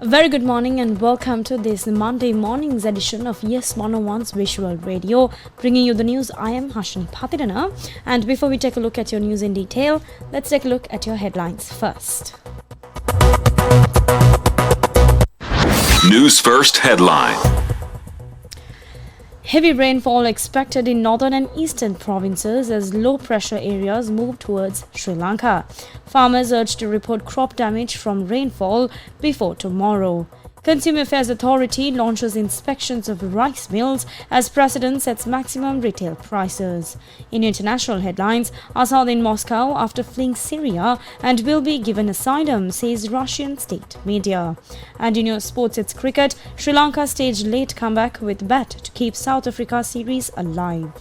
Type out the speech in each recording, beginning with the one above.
Very good morning and welcome to this Monday morning's edition of Yes 101's Visual Radio. Bringing you the news, I am Hashini Patirana. And before we take a look at your news in detail, let's take a look at your headlines first. News First headline. Heavy rainfall expected in northern and eastern provinces as low-pressure areas move towards Sri Lanka. Farmers urged to report crop damage from rainfall before tomorrow. Consumer Affairs Authority launches inspections of rice mills as President sets maximum retail prices. In international headlines, Assad in Moscow after fleeing Syria and will be given asylum, says Russian state media. And in your sports, it's cricket. Sri Lanka staged late comeback with bat to keep South Africa series alive.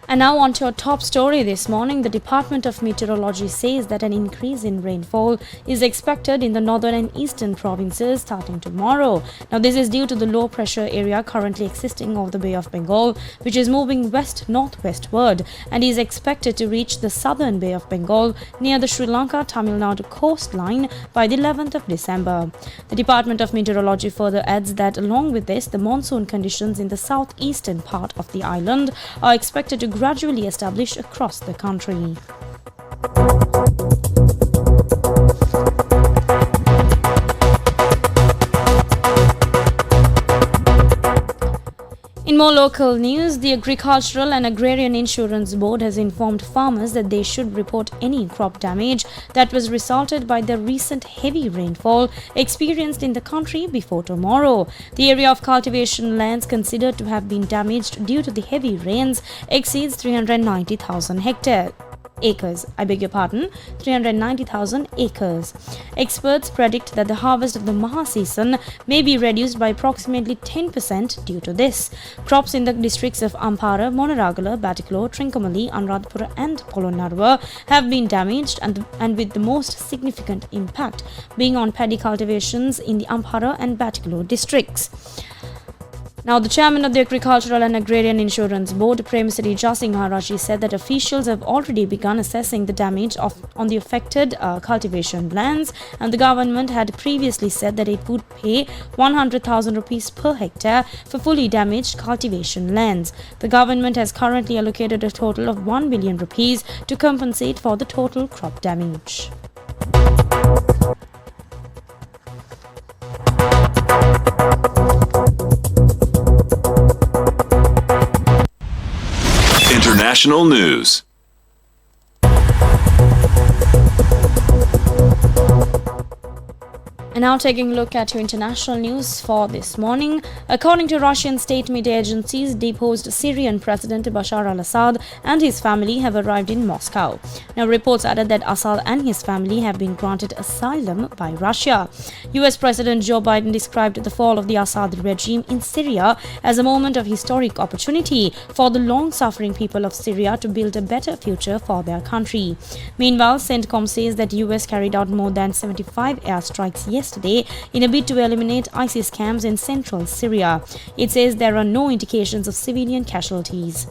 And now on to our top story this morning. The Department of Meteorology says that an increase in rainfall is expected in the northern and eastern provinces starting tomorrow. Now this is due to the low pressure area currently existing over the Bay of Bengal, which is moving west-northwestward and is expected to reach the southern Bay of Bengal near the Sri Lanka-Tamil Nadu coastline by the 11th of December. The Department of Meteorology further adds that along with this, the monsoon conditions in the southeastern part of the island are expected to gradually established across the country. In more local news, the Agricultural and Agrarian Insurance Board has informed farmers that they should report any crop damage that was resulted by the recent heavy rainfall experienced in the country before tomorrow. The area of cultivation lands considered to have been damaged due to the heavy rains exceeds 390,000 acres. 390,000 acres. Experts predict that the harvest of the Maha season may be reduced by approximately 10% due to this. Crops in the districts of Ampara, Monaragala, Batticaloa, Trincomalee, Anuradhapura and Polonnaruwa have been damaged and with the most significant impact being on paddy cultivations in the Ampara and Batticaloa districts. Now, the chairman of the Agricultural and Agrarian Insurance Board, Premasri Jasing Maharaji, said that officials have already begun assessing the damage on the affected cultivation lands, and the government had previously said that it would pay 100,000 rupees per hectare for fully damaged cultivation lands. The government has currently allocated a total of 1 billion rupees to compensate for the total crop damage. International news. And now taking a look at your international news for this morning. According to Russian state media agencies, deposed Syrian President Bashar al-Assad and his family have arrived in Moscow. Now reports added that Assad and his family have been granted asylum by Russia. US President Joe Biden described the fall of the Assad regime in Syria as a moment of historic opportunity for the long-suffering people of Syria to build a better future for their country. Meanwhile, CENTCOM says that US carried out more than 75 airstrikes yesterday in a bid to eliminate ISIS camps in central Syria. It says there are no indications of civilian casualties.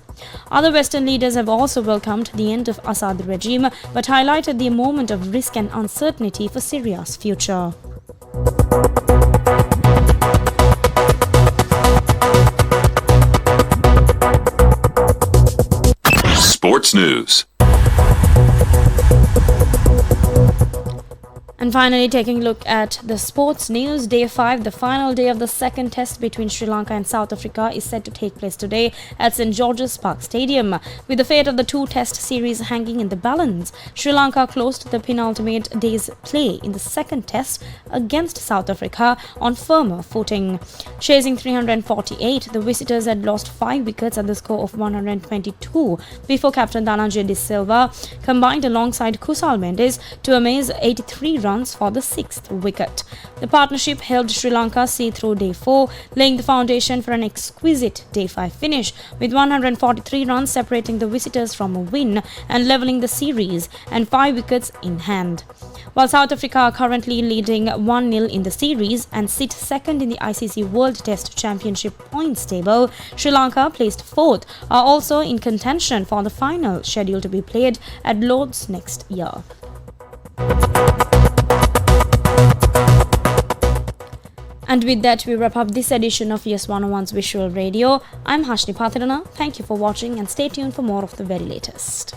Other Western leaders have also welcomed the end of Assad regime but highlighted the moment of risk and uncertainty for Syria's future. Sports news. And finally, taking a look at the sports news, Day 5, the final day of the second test between Sri Lanka and South Africa is set to take place today at St. George's Park Stadium. With the fate of the two-test series hanging in the balance, Sri Lanka closed the penultimate day's play in the second test against South Africa on firmer footing. Chasing 348, the visitors had lost 5 wickets at the score of 122 before captain Dhananjay De Silva combined alongside Kusal Mendes to amaze 83 runs runs for the 6th wicket. The partnership helped Sri Lanka see through day 4, laying the foundation for an exquisite day 5 finish, with 143 runs separating the visitors from a win and levelling the series and 5 wickets in hand. While South Africa are currently leading 1-0 in the series and sit second in the ICC World Test Championship points table, Sri Lanka, placed 4th, are also in contention for the final, scheduled to be played at Lord's next year. And with that, we wrap up this edition of Yes 101's Visual Radio. I'm Hashni Pathirana. Thank you for watching and stay tuned for more of the very latest.